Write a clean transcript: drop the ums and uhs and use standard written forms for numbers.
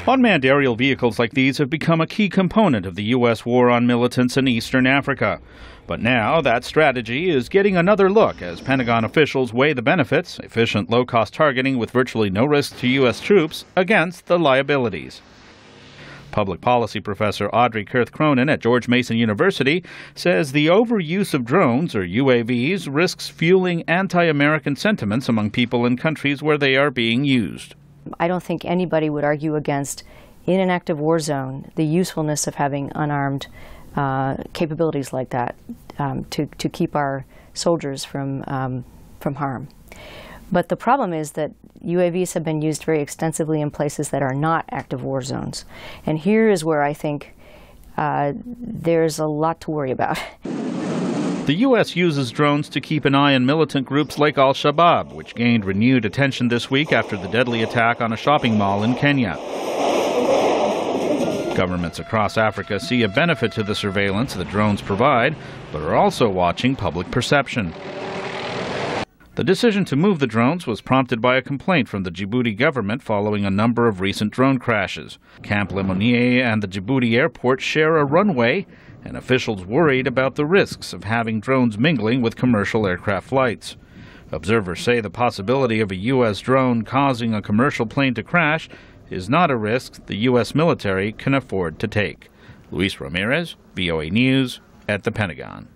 Unmanned aerial vehicles like these have become a key component of the U.S. war on militants in eastern Africa. But now that strategy is getting another look as Pentagon officials weigh the benefits, efficient low-cost targeting with virtually no risk to U.S. troops, against the liabilities. Public policy professor Audrey Kurth-Cronin at George Mason University says the overuse of drones, or UAVs, risks fueling anti-American sentiments among people in countries where they are being used. I don't think anybody would argue against, in an active war zone, the usefulness of having unarmed capabilities like that to keep our soldiers from harm. But the problem is that UAVs have been used very extensively in places that are not active war zones. And here is where I think there's a lot to worry about. The U.S. uses drones to keep an eye on militant groups like al-shabab, which gained renewed attention this week after the deadly attack on a shopping mall in Kenya. Governments across Africa see a benefit to the surveillance the drones provide, but are also watching public perception. The decision to move the drones was prompted by a complaint from the Djibouti government following a number of recent drone crashes. Camp Lemonnier and the Djibouti airport share a runway, and officials worried about the risks of having drones mingling with commercial aircraft flights. Observers say the possibility of a U.S. drone causing a commercial plane to crash is not a risk the U.S. military can afford to take. Luis Ramirez, VOA News, at the Pentagon.